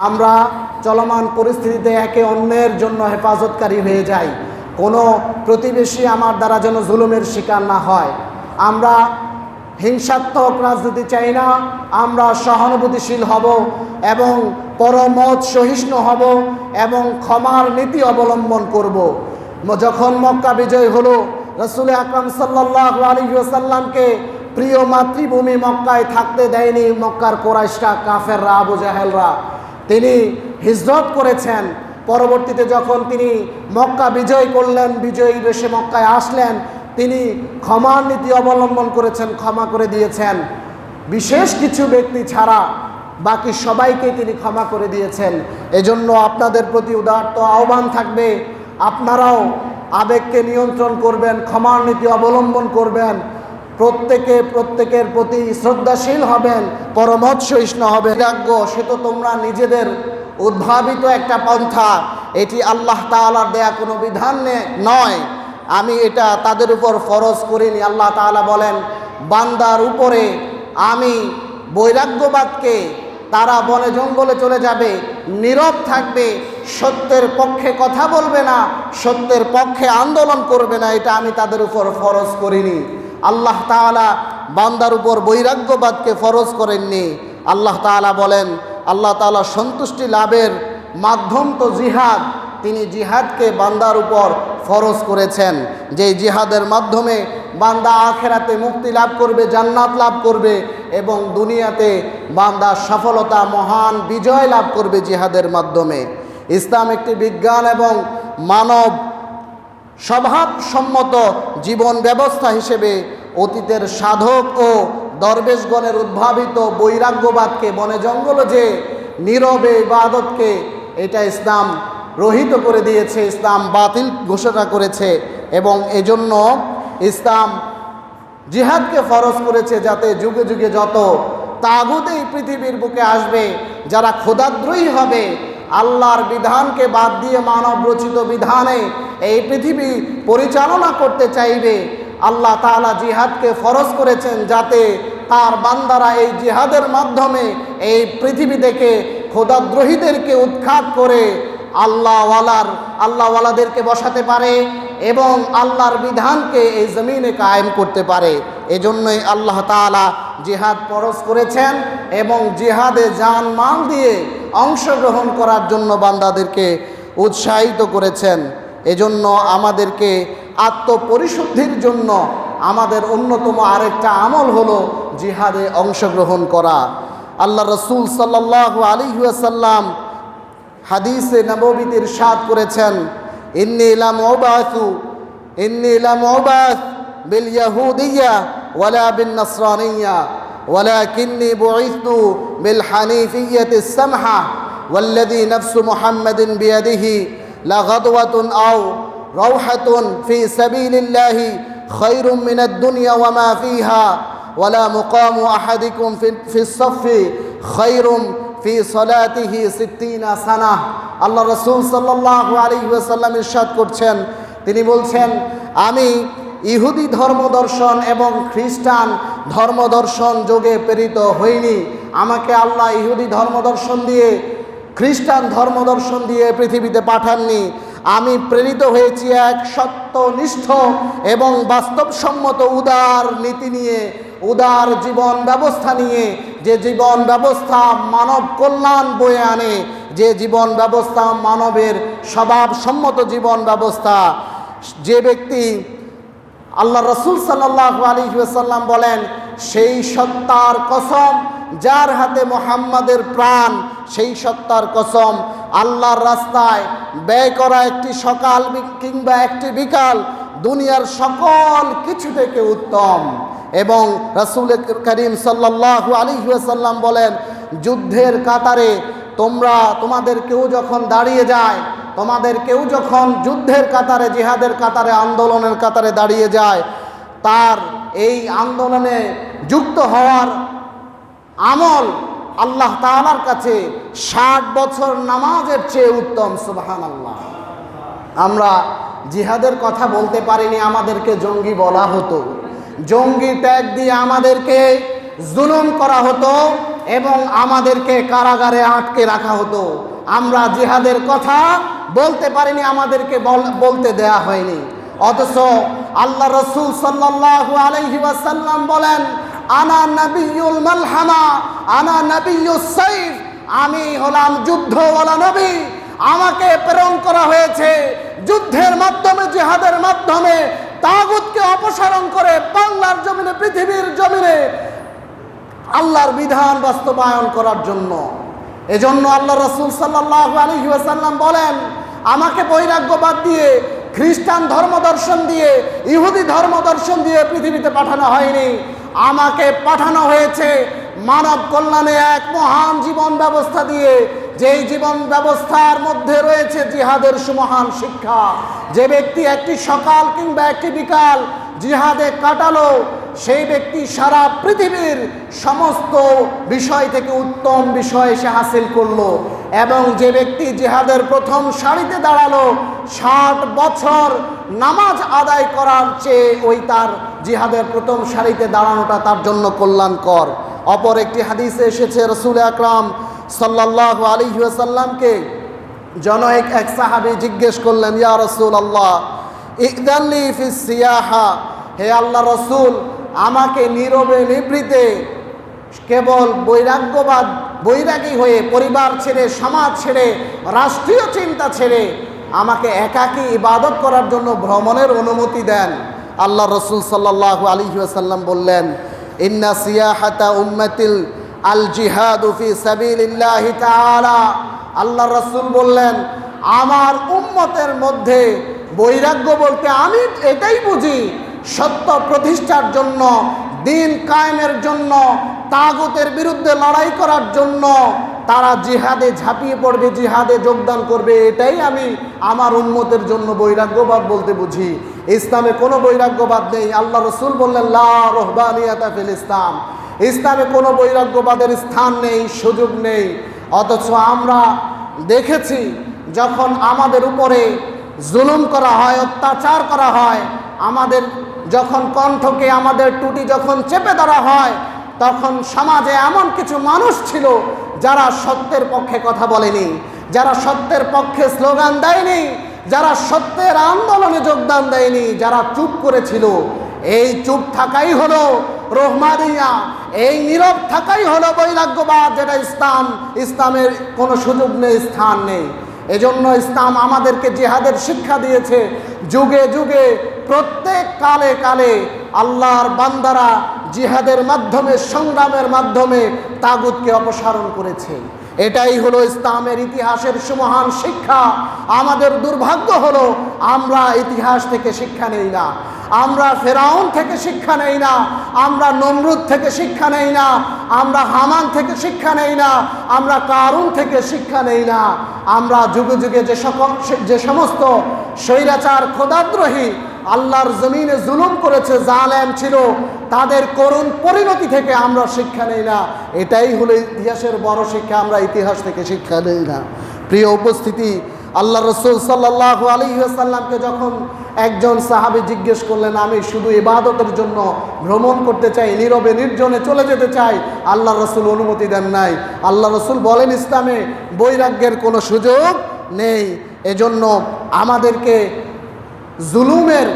আমরা চলমান পরিস্থিতিতে একে অন্যের জন্য হেফাজতকারী হয়ে যাই। কোনো প্রতিবেশী আমার দ্বারা যেন জুলুমের শিকার না হয়। আমরা হিংসাত্মক রাজনীতি চাই না, আমরা সহানুভূতিশীল হব এবং পরমত সহিষ্ণু হব এবং ক্ষমার নীতি অবলম্বন করব। যখন মক্কা বিজয় হলো, রাসূল আকরাম সাল্লাল্লাহু আলাইহি ওয়াসাল্লামকে প্রিয় মাতৃভূমি মক্কায় থাকতে দেয়নি মক্কার কুরাইশরা, কাফেররা, আবু জাহেলরা। তিনি হিজরত করেছেন। পরবর্তীতে যখন তিনি মক্কা বিজয় করলেন, বিজয়ী বেশে মক্কায় আসলেন, তিনি ক্ষমার নীতি অবলম্বন করেছেন, ক্ষমা করে দিয়েছেন। বিশেষ কিছু ব্যক্তি ছাড়া বাকি সবাইকে তিনি ক্ষমা করে দিয়েছেন। এজন্য আপনাদের প্রতি উদাত্ত আহ্বান থাকবে, আপনারাও আবেগকে নিয়ন্ত্রণ করবেন, ক্ষমার নীতি অবলম্বন করবেন, প্রত্যেকের প্রতি শ্রদ্ধাশীল হবেন, পরমত সহিষ্ণু হবেন। সে তো তোমরা নিজেদের উদ্ভাবিত একটা পন্থা, এটি আল্লাহ তাআলার দেয়া কোনো বিধান নয়, আমি এটা তাদের উপর ফরজ করিনি। আল্লাহ তাআলা বলেন, বান্দার উপরে আমি বৈরাগ্যবাদকে, তারা বনে জঙ্গলে চলে যাবে, নীরব থাকবে, সত্যের পক্ষে কথা বলবে না, সত্যের পক্ষে আন্দোলন করবে না, এটা আমি তাদের উপর ফরজ করিনি। আল্লাহ তাআলা বান্দার উপর বৈরাগ্যবাদকে ফরজ করেননি। আল্লাহ তাআলা বলেন, আল্লাহ তাআলা সন্তুষ্টি লাভের মাধ্যম তো জিহাদ, তিনি জিহাদকে বান্দার উপর ফরজ করেছেন, যে জিহাদের মাধ্যমে বান্দা আখিরাতে মুক্তি লাভ করবে, জান্নাত লাভ করবে এবং দুনিয়াতে বান্দা সফলতা, মহান বিজয় লাভ করবে জিহাদের মাধ্যমে। ইসলাম একটি বিজ্ঞান এবং মানব স্বভাবসম্মত জীবন ব্যবস্থা হিসেবে অতীতের সাধক ও দরবেশগণের উদ্ভাবিত বৈরাগ্যবাদকে, বনে জঙ্গলে যে নীরবে ইবাদতকে, এটা ইসলাম রহিত করে দিয়েছে, ইসলাম বাতিল ঘোষণা করেছে এবং এজন্য ইসলাম জিহাদকে ফরজ করেছে, যাতে যুগে যুগে যত তাগুত এই পৃথিবীর বুকে আসবে, যারা খোদাদ্রোহী হবে, আল্লাহর বিধানকে বাদ দিয়ে মানব রচিত বিধানে এই পৃথিবী পরিচালনা করতে চাইবে, আল্লাহ তাআলা জিহাদকে ফরজ করেছেন, যাতে তার বান্দারা এই জিহাদের মাধ্যমে এই পৃথিবী থেকে খোদাদ্রোহীদেরকে উৎখাত করে আল্লাহওয়ালাদেরকে বসাতে পারে এবং আল্লাহর বিধানকে এই জমিনে কায়েম করতে পারে। এজন্যই আল্লাহ তাআলা জিহাদ ফরজ করেছেন এবং জিহাদে জান মাল দিয়ে অংশগ্রহণ করার জন্য বান্দাদেরকে উৎসাহিত করেছেন। এজন্য আমাদেরকে আত্মপরিশুদ্ধির জন্য আমাদের অন্যতম আরেকটা আমল হলো জিহাদে অংশগ্রহণ করা। আল্লাহ রাসূল সাল্লাল্লাহু আলাইহি ওয়াসাল্লাম হাদিসে নববীতে ইরশাদ করেছেন, ইন্নী লাম উবাস বিল ইয়াহুদিয়্যা ওয়ালা বিন নাসরানিয়্যা ওয়ালাকিন্নী বুইসতু বিল হানিফিয়্যাতিস সামহা ওয়াল্লাযী নাফসু মুহাম্মাদিন বিয়াদিহি লাগাদওয়াতুন আও রাওহাতুন ফি সাবিলিল্লাহি খায়রুম মিনাদ দুনিয়া ওয়া মা ফিহা ওয়ালা মুকামু আহাদিকুম ফিস সাফফি খায়রুম ফি সলাতিহি 60 সানাহ। আল্লাহ রাসূল সাল্লাল্লাহু আলাইহি ওয়াসাল্লাম ইরশাদ করছেন, তিনি বলছেন, আমি ইহুদি ধর্মদর্শন এবং খ্রিস্টান ধর্মদর্শন যোগে প্রেরিত হইনি। আমাকে আল্লাহ ইহুদি ধর্মদর্শন দিয়ে, খ্রিস্টান ধর্মদর্শন দিয়ে পৃথিবীতে পাঠাননি। আমি প্রেরিত হয়েছি এক সত্যনিষ্ঠ এবং বাস্তবসম্মত উদার নীতি নিয়ে, উদার জীবন ব্যবস্থা নিয়ে, যে জীবন ব্যবস্থা মানব কল্যাণ বয়ে আনে, যে জীবন ব্যবস্থা মানবের স্বভাবসম্মত জীবন ব্যবস্থা। যে ব্যক্তি, আল্লাহ রাসূল সাল্লাল্লাহু আলাইহি ওয়াসাল্লাম বলেন, সেই সত্তার কসম যার হাতে মুহাম্মাদের প্রাণ, সেই সত্তার কসম, আল্লাহর রাস্তায় ব্যয় করা একটি সকাল কিংবা একটি বিকাল দুনিয়ার সকল কিছু থেকে উত্তম। এবং রাসূল করিম সাল্লাল্লাহু আলাইহি ওয়াসাল্লাম বলেন, যুদ্ধের কাতারে তোমাদের কেউ যখন দাঁড়িয়ে যায়, তোমাদের কেউ যখন যুদ্ধের কাতারে, জিহাদের কাতারে, আন্দোলনের কাতারে দাঁড়িয়ে যায়, তার এই আন্দোলনে যুক্ত হওয়ার আমল আল্লাহ তাআলার কাছে 60 বছর নামাজের চেয়ে উত্তম। সুবহানাল্লাহ। আমরা জিহাদের কথা বলতে পারিনি, আমাদেরকে জঙ্গি বলা হতো, জঙ্গি ট্যাগ দিয়ে আমাদেরকে জুলুম করা হতো, এবং আমাদেরকে কারাগারে আটকে রাখা হতো। আমরা জিহাদের কথা বলতে পারিনি, আমাদেরকে বলতে দেয়া হয়নি। অথচ আল্লাহ রসুল সাল্লাল্লাহু আলাইহি ওয়াসাল্লাম বলেন, আনা নবিয়ুল মালহামা আনা নবিয়ুস সাইফ, আমি হলাম যুদ্ধওয়ালা নবী। আমাকে প্রেরণ করা হয়েছে যুদ্ধের মাধ্যমে, জিহাদের মাধ্যমে তাগুতকে অপসারণ করে বাংলার জমিনে, পৃথিবীর জমিনে আল্লাহর বিধান বাস্তবায়ন করার জন্য। এজন্য আল্লাহ রাসূল সাল্লাল্লাহু আলাইহি ওয়াসাল্লাম বলেন, আমাকে বৈরাগ্যবাদ দিয়ে, খ্রিস্টান ধর্মদর্শন দিয়ে, ইহুদি ধর্মদর্শন দিয়ে পৃথিবীতে পাঠানো হয়নি। আমাকে পাঠানো হয়েছে মানব কল্যাণে এক মহান জীবন ব্যবস্থা দিয়ে, যেই জীবন ব্যবস্থার মধ্যে রয়েছে জিহাদের সুমহান শিক্ষা। যে ব্যক্তি একটি সকাল কিংবা একটি বিকাল জিহাদে কাটালো, সেই ব্যক্তি সারা পৃথিবীর সমস্ত বিষয় থেকে উত্তম বিষয় সে হাসিল করলো। এবং যে ব্যক্তি জিহাদের প্রথম সারিতে দাঁড়ালো, 60 বছর নামাজ আদায় করার চেয়ে ওই তার জিহাদের প্রথম সারিতে দাঁড়ানোটা তার জন্য কল্যাণকর। অপর একটি হাদিসে এসেছে, রাসূল আকরাম সাল্লাল্লাহু আলাইহি ওয়াসাল্লামকে জনৈক এক সাহাবী জিজ্ঞেস করলেন, ইয়া রাসূলুল্লাহ ইযযানলি ফিস সিয়াহা, হে আল্লাহ রসুল, আমাকে নীরবে নিভৃতে কেবল বৈরাগী হয়ে, পরিবার ছেড়ে, সমাজ ছেড়ে, রাষ্ট্রীয় চিন্তা ছেড়ে আমাকে একাকী ইবাদত করার জন্য ভ্রমণের অনুমতি দেন। আল্লাহ রসুল সাল্লাল্লাহু আলাইহি ওয়াসাল্লাম বললেন, ইন্না সিয়াহাতা উম্মাতিল আল জিহাদু ফি সাবিলিল্লাহি তাআলা। আল্লাহ রসুল বললেন, আমার উম্মতের মধ্যে বৈরাগ্য বলতে আমি এটাই বুঝি, সত্য প্রতিষ্ঠার জন্য, দিন কায়েমের জন্য, তাগুতের বিরুদ্ধে লড়াই করার জন্য তারা জিহাদে ঝাঁপিয়ে পড়বে, জিহাদে যোগদান করবে। এটাই আমি আমার উম্মতের জন্য বৈরাগ্যবাদ বলতে বুঝি। ইসলামে কোনো বৈরাগ্যবাদ নেই। আল্লাহ রসুল বললেন, লা রুহবানিয়াতা ফিল ইসলাম, ইসলামে কোনো বৈরাগ্যবাদের স্থান নেই, সুযোগ নেই। অথচ আমরা দেখেছি, যখন আমাদের উপরে জুলুম করা হয়, অত্যাচার করা হয়, আমাদের যখন কণ্ঠকে, আমাদের টুটি যখন চেপে ধরা হয়, তখন সমাজে এমন কিছু মানুষ ছিল যারা সত্যের পক্ষে কথা বলেনি, যারা সত্যের পক্ষে স্লোগান দেয়নি, যারা সত্যের আন্দোলনে যোগদান দেয়নি, যারা চুপ করেছিল। এই চুপ থাকাই হলো রহমানিয়া, এই নীরব থাকাই হলো বৈরাগ্যবাদ, যেটা ইসলামের কোনো সুযোগ নেই, স্থান নেই। এজন্য ইসলাম আমাদেরকে জিহাদের শিক্ষা দিয়েছে। যুগে যুগে, প্রত্যেক কালে কালে আল্লাহর বান্দারা জিহাদের মাধ্যমে, সংগ্রামের মাধ্যমে তাগুতকে অপসারণ করেছে। এটাই হলো ইসলামের ইতিহাসের সুমহান শিক্ষা। আমাদের দুর্ভাগ্য হলো আমরা ইতিহাস থেকে শিক্ষা নেই না, আমরা ফেরাউন থেকে শিক্ষা নেই না, আমরা নমরুদ থেকে শিক্ষা নেই না, আমরা হামান থেকে শিক্ষা নেই না, আমরা কারুন থেকে শিক্ষা নেই না। আমরা যুগে যুগে যে সমস্ত স্বৈরাচার, খোদাদ্রোহী আল্লাহর জমিনে জুলুম করেছে, জালেম ছিল, তাদের করুণ পরিণতি থেকে আমরা শিক্ষা নেই না। এটাই হলো ইতিহাসের বড় শিক্ষা, আমরা ইতিহাস থেকে শিক্ষা নেই না। প্রিয় উপস্থিতি, আল্লাহ রসুল সাল্লাল্লাহু আলাইহি ওয়াসাল্লামকে যখন একজন সাহাবী জিজ্ঞেস করলেন, আমি শুধু ইবাদতের জন্য ভ্রমণ করতে চাই, নীরবে নির্জনে চলে যেতে চাই, আল্লাহ রসুল অনুমতি দেন নাই। আল্লাহ রসুল বলেন, ইসলামে বৈরাগ্যের কোনো সুযোগ নেই। এজন্য আমাদেরকে জুলুমের,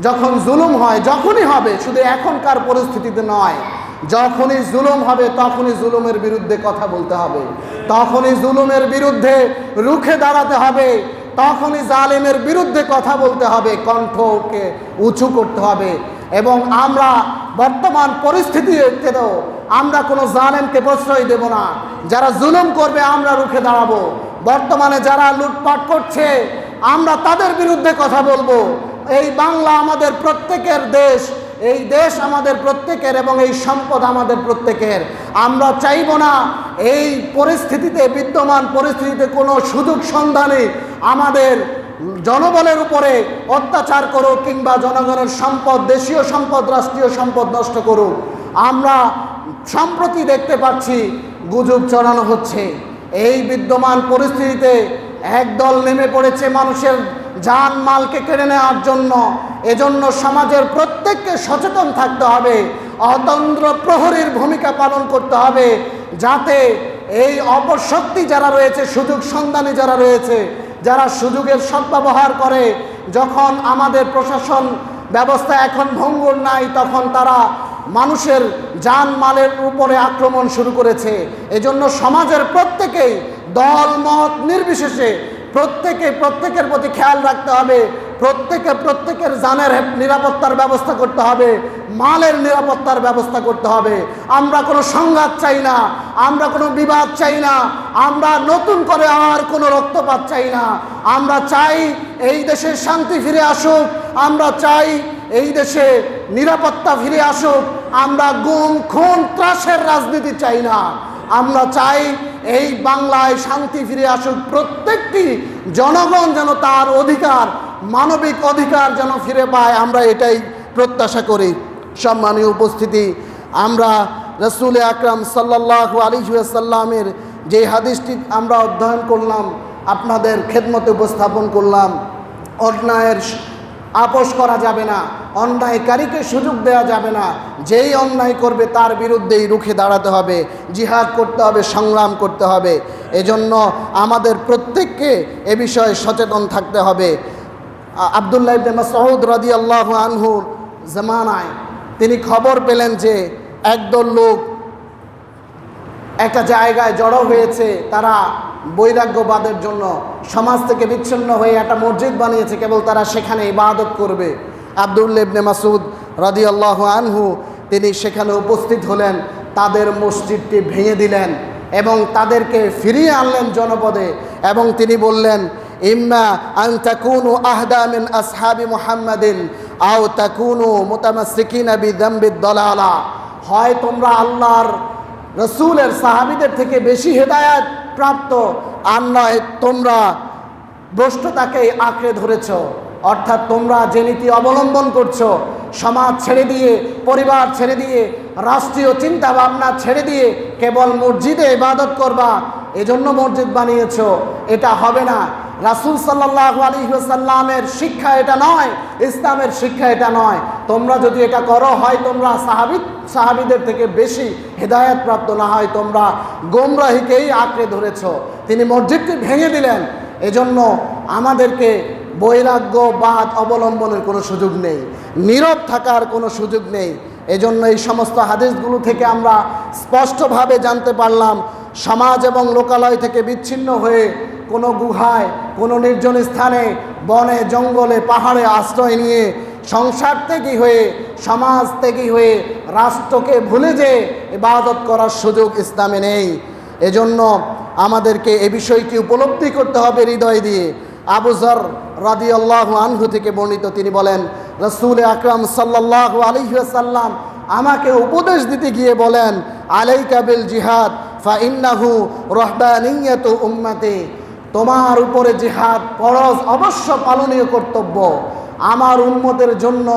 যখন জুলুম হয়, যখনই হবে, শুধু এখনকার পরিস্থিতিতে নয়, যখনই জুলুম হবে তখনই জুলুমের বিরুদ্ধে কথা বলতে হবে, তখনই জুলুমের বিরুদ্ধে রুখে দাঁড়াতে হবে, তখনই জালেমের বিরুদ্ধে কথা বলতে হবে, কণ্ঠকে উঁচু করতে হবে। এবং আমরা বর্তমান পরিস্থিতিতেও আমরা কোনো জালেমকে প্রশ্রয় দেব না। যারা জুলুম করবে আমরা রুখে দাঁড়াবো। বর্তমানে যারা লুটপাট করছে আমরা তাদের বিরুদ্ধে কথা বলবো। এই বাংলা আমাদের প্রত্যেকের দেশ, এই দেশ আমাদের প্রত্যেকের এবং এই সম্পদ আমাদের প্রত্যেকের। আমরা চাইব না এই পরিস্থিতিতে, বিদ্যমান পরিস্থিতিতে কোনো সুযোগ সন্ধানে আমাদের জনবলের উপরে অত্যাচার করুক কিংবা জনগণের সম্পদ, দেশীয় সম্পদ, রাষ্ট্রীয় সম্পদ নষ্ট করুক। আমরা সম্প্রতি দেখতে পাচ্ছি গুজব ছড়ানো হচ্ছে। এই বিদ্যমান পরিস্থিতিতে একদল নেমে পড়েছে মানুষের জান মালকে কেড়ে নেওয়ার জন্য, এজন্য সমাজের প্রত্যেককে সচেতন থাকতে হবে, অতন্দ্র প্রহরীর ভূমিকা পালন করতে হবে, যাতে এই অপশক্তি যারা রয়েছে, সুযোগ সন্ধানী যারা রয়েছে, যারা সুযোগের সদ্ব্যবহার করে, যখন আমাদের প্রশাসন ব্যবস্থা এখন ভঙ্গুর নাই, তখন তারা মানুষের জানমালের উপরে আক্রমণ শুরু করেছে। এজন্য সমাজের প্রত্যেকেই দল মত নির্বিশেষে প্রত্যেকের প্রতি খেয়াল রাখতে হবে, প্রত্যেকের জানের নিরাপত্তার ব্যবস্থা করতে হবে, মালের নিরাপত্তার ব্যবস্থা করতে হবে। আমরা কোনো সংঘাত চাই না, আমরা কোনো বিবাদ চাই না, আমরা নতুন করে আর কোনো রক্তপাত চাই না। আমরা চাই এই দেশে শান্তি ফিরে আসুক, আমরা চাই এই দেশে নিরাপত্তা ফিরে আসুক। আমরা গুম খুন ত্রাসের রাজনীতি চাই না, আমরা চাই এই বাংলায় শান্তি ফিরে আসুক। প্রত্যেকটি জনগণ যেন তার অধিকার, মানবিক অধিকার যেন ফিরে পায়, আমরা এটাই প্রত্যাশা করি। সম্মানীয় উপস্থিতি, আমরা রাসূল আকরাম সাল্লাল্লাহু আলাইহি ওয়াসাল্লামের যে হাদিসটি আমরা অধ্যয়ন করলাম, আপনাদের খেদমতে উপস্থাপন করলাম, অন্যায়ের আপোষ করা যাবে না, অন্যায়কারীকে সুযোগ দেওয়া যাবে না, যেই অন্যায় করবে তার বিরুদ্ধেই রুখে দাঁড়াতে হবে, জিহাদ করতে হবে, সংগ্রাম করতে হবে। এজন্য আমাদের প্রত্যেককে এ বিষয়ে সচেতন থাকতে হবে। আব্দুল্লাহ ইবনে মাসউদ রাদিয়াল্লাহু আনহু জামানায় তিনি খবর পেলেন যে একদল লোক একটা জায়গায় জড়ো হয়েছে, তারা বৈরাগ্যবাদের জন্য সমাজ থেকে বিচ্ছিন্ন হয়ে একটা মসজিদ বানিয়েছে, কেবল তারা সেখানে ইবাদত করবে। আব্দুল্লাহ ইবনে মাসউদ রাদিয়াল্লাহু আনহু তিনি সেখানে উপস্থিত হলেন, তাদের মসজিদটি ভেঙে দিলেন এবং তাদেরকে ফিরিয়ে আনলেন জনপদে, এবং তিনি বললেন, ইম্মা আন তাকুনু আহদা মিন আসহাবি মুহাম্মাদিন আও তাকুনু মুতামাসসিকিনা বিযামবিদ দালালা, হয় তোমরা আল্লাহর রাসূলের সাহাবীদের থেকে বেশি হেদায়েত প্রাপ্ত, আর নয় তোমরা ভ্রষ্টতাকেই আঁকড়ে ধরেছ। অর্থাৎ তোমরা যে নীতি অবলম্বন করছো, সমাজ ছেড়ে দিয়ে, পরিবার ছেড়ে দিয়ে, রাষ্ট্রীয় চিন্তা ভাবনা ছেড়ে দিয়ে কেবল মসজিদে ইবাদত করবা, এজন্য মসজিদ বানিয়েছো, এটা হবে না। রাসূল সাল্লাল্লাহু আলাইহি ওয়াসাল্লামের শিক্ষা এটা নয়, ইসলামের শিক্ষা এটা নয়। তোমরা যদি এটা করো, হয় তোমরা সাহাবীদের থেকে বেশি হেদায়েত প্রাপ্ত, না হয় তোমরা গোমরাহিকেই আঁকড়ে ধরেছ। তিনি মসজিদটি ভেঙে দিলেন। এজন্য আমাদেরকে বৈরাগ্যবাদ অবলম্বনের কোনো সুযোগ নেই, নীরব থাকার কোনো সুযোগ নেই। এজন্য এই সমস্ত হাদিসগুলো থেকে আমরা স্পষ্টভাবে জানতে পারলাম, সমাজ এবং লোকালয় থেকে বিচ্ছিন্ন হয়ে কোনো গুহায়, কোনো নির্জন স্থানে, বনে জঙ্গলে পাহাড়ে আশ্রয় নিয়ে সংসার ত্যাগী হয়ে, সমাজ ত্যাগী হয়ে, রাষ্ট্রকে ভুলে যে ইবাদত করার সুযোগ ইসলামে নেই। এজন্য আমাদেরকে এ বিষয়টি উপলব্ধি করতে হবে হৃদয় দিয়ে। আবু যর রাদিয়াল্লাহু আনহু থেকে বর্ণিত, তিনি বলেন, রাসূল আকরাম সাল্লাল্লাহু আলাইহি ওয়াসাল্লাম আমাকে উপদেশ দিতে গিয়ে বলেন, আলাইকা বিল জিহাদ ফা ইন্নাহু রাহবানিয়াতু উম্মতি, তোমার উপরে জিহাদ ফরজ, অবশ্য পালনীয় কর্তব্য। আমার উম্মতের জন্য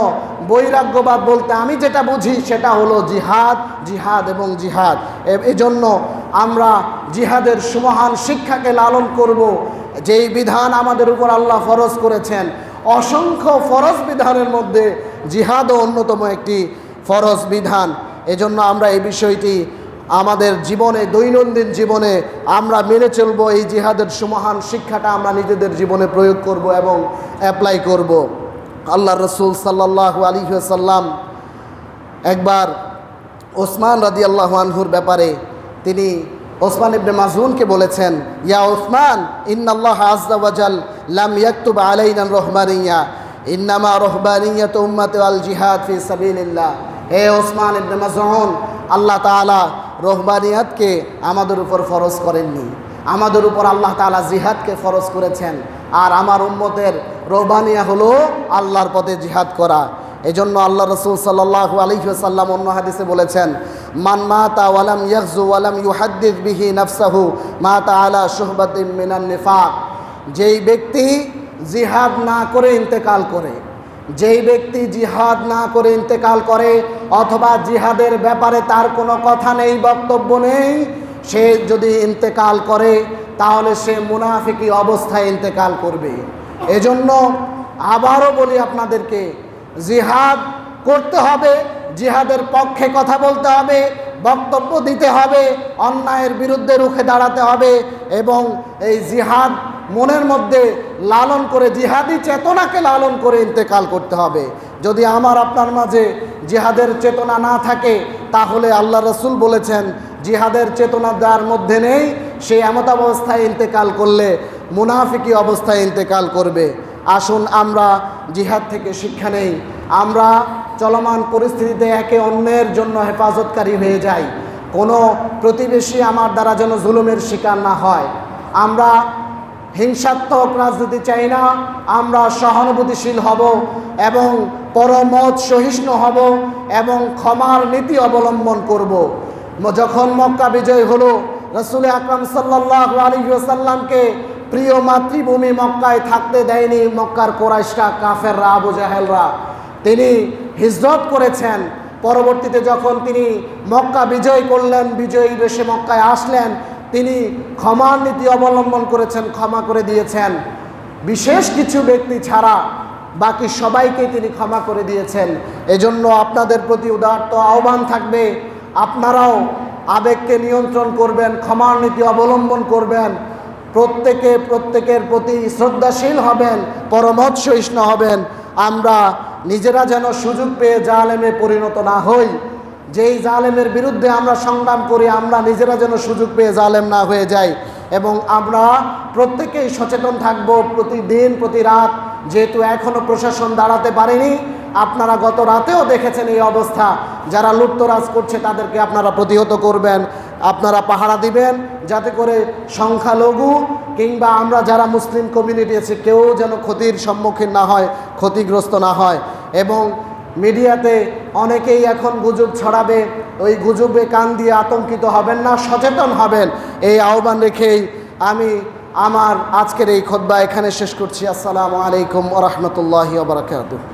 বৈরাগ্যবাদ বলতে আমি যেটা বুঝি সেটা হলো জিহাদ, জিহাদ এবং জিহাদ। এজন্য আমরা জিহাদের সুমহান শিক্ষাকে লালন করব। যেই বিধান আমাদের উপর আল্লাহ ফরজ করেছেন, অসংখ্য ফরজ বিধানের মধ্যে জিহাদও অন্যতম একটি ফরজ বিধান। এজন্য আমরা এই বিষয়টি আমাদের জীবনে, দৈনন্দিন জীবনে আমরা মেনে চলব। এই জিহাদের সুমহান শিক্ষাটা আমরা নিজেদের জীবনে প্রয়োগ করব এবং অ্যাপ্লাই করব। আল্লাহ রসুল সাল্লাল্লাহু আলাইহি ওয়াসাল্লাম একবার ওসমান রাদিয়াল্লাহু আনহুর ব্যাপারে তিনি ওসমান ইবনে মাজউনকে বলেছেন, ইয়া ওসমান, ইন্নাল্লাহ আযজা ওয়া জাল লাম ইয়াকতুব আলাইনা রহমানিয়া, ইন্নামা রহবানিয়াতু উম্মতি আল জিহাদ ফি সাবিলিল্লাহ। হে ওসমান ইবনে মাজউন, আল্লাহ তাআলা রহবানিয়াতকে আমাদের উপর ফরজ করেননি, আমাদের উপর আল্লাহ তাআলা জিহাদকে ফরজ করেছেন। আর আমার উম্মতের রহবানিয়া হলো আল্লাহর পথে জিহাদ করা। এজন্য আল্লাহ রসুল সাল্লাল্লাহু আলাইহি ওয়াসাল্লাম অন্য হাদিসে বলেছেন, মান মাতা ওয়ালাম ইয়াগজু ওয়ালাম ইউহাদ্দিস বিহি নাফসাহু মাতা আলা শুহবাতিন মিনান নিফাক। যেই ব্যক্তি জিহাদ না করে ইন্তেকাল করে, যেই ব্যক্তি জিহাদ না করে ইন্তেকাল করে, অথবা জিহাদের ব্যাপারে তার কোনো কথা নেই, বক্তব্য নেই, সে যদি ইন্তেকাল করে তাহলে সে মুনাফিকি অবস্থায় ইন্তেকাল করবে। এজন্য আবারও বলি আপনাদেরকে, জিহাদ করতে হবে, জিহাদের পক্ষে কথা বলতে হবে, বক্তব্য দিতে হবে, অন্যায়ের বিরুদ্ধে রুখে দাঁড়াতে হবে এবং এই জিহাদ মনের মধ্যে লালন করে, জিহাদি চেতনাকে লালন করে ইন্তেকাল করতে হবে। যদি আমার আপনার মাঝে জিহাদের চেতনা না থাকে তাহলে আল্লাহ রসুল বলেছেন জিহাদের চেতনা যার মধ্যে নেই সে এমত অবস্থায় ইন্তেকাল করলে মুনাফিকি অবস্থায় ইন্তেকাল করবে। আসুন আমরা জিহাদ থেকে শিক্ষা নেই, আমরা চলমান পরিস্থিতিতে একে অন্যের জন্য হেফাজতকারী হয়ে যাই, কোনো প্রতিবেশী আমার দ্বারা যেন জুলুমের শিকার না হয়। আমরা হিংসাত্মক রাজনীতি চাই না, আমরা সহানুভূতিশীল হব এবং পরমত সহিষ্ণু হব এবং ক্ষমার নীতি অবলম্বন করব। যখন মক্কা বিজয় হলো, রাসূল আকরাম সাল্লাল্লাহু আলাইহি ওয়াসাল্লামকে প্রিয় মাতৃভূমি মক্কায় থাকতে দেয়নি মক্কার কুরাইশরা, কাফেররা, আবু জাহেলরা। তিনি হিজরত করেছেন। পরবর্তীতে যখন তিনি মক্কা বিজয় করলেন, বিজয়ী বেশে মক্কায় আসলেন, তিনি ক্ষমার নীতি অবলম্বন করেছেন, ক্ষমা করে দিয়েছেন। বিশেষ কিছু ব্যক্তি ছাড়া বাকি সবাইকে তিনি ক্ষমা করে দিয়েছেন। এজন্য আপনাদের প্রতি উদাত্ত আহ্বান থাকবে, আপনারাও আবেগকে নিয়ন্ত্রণ করবেন, ক্ষমার নীতি অবলম্বন করবেন, প্রত্যেকের প্রতি শ্রদ্ধাশীল হবেন, পরমত সহিষ্ণু হবেন। আমরা নিজেরা যেন সুযোগ পেয়ে জালেমে পরিণত না হই। যেই জালেমের বিরুদ্ধে আমরা সংগ্রাম করি, আমরা নিজেরা যেন সুযোগ পেয়ে জালেম না হয়ে যাই এবং আমরা প্রত্যেকেই সচেতন থাকব প্রতিদিন, প্রতি রাত। যেহেতু এখনও প্রশাসন দাঁড়াতে পারেনি, আপনারা গত রাতেও দেখেছেন এই অবস্থা। যারা লুটতরাজ করছে তাদেরকে আপনারা প্রতিহত করবেন, আপনারা পাহারা দিবেন, যাতে করে সংখ্যালঘু কিংবা আমরা যারা মুসলিম কমিউনিটি আছে কেউ যেন ক্ষতির সম্মুখীন না হয়, ক্ষতিগ্রস্ত না হয়। এবং মিডিয়াতে অনেকেই এখন গুজব ছড়াবে, ওই গুজবে কান দিয়ে আতঙ্কিত হবেন না, সচেতন হবেন। এই আহ্বান রেখেই আমি আমার আজকের এই খুতবা এখানে শেষ করছি। আসসালামু আলাইকুম ওয়া রাহমাতুল্লাহি ওয়া বারাকাতুহু।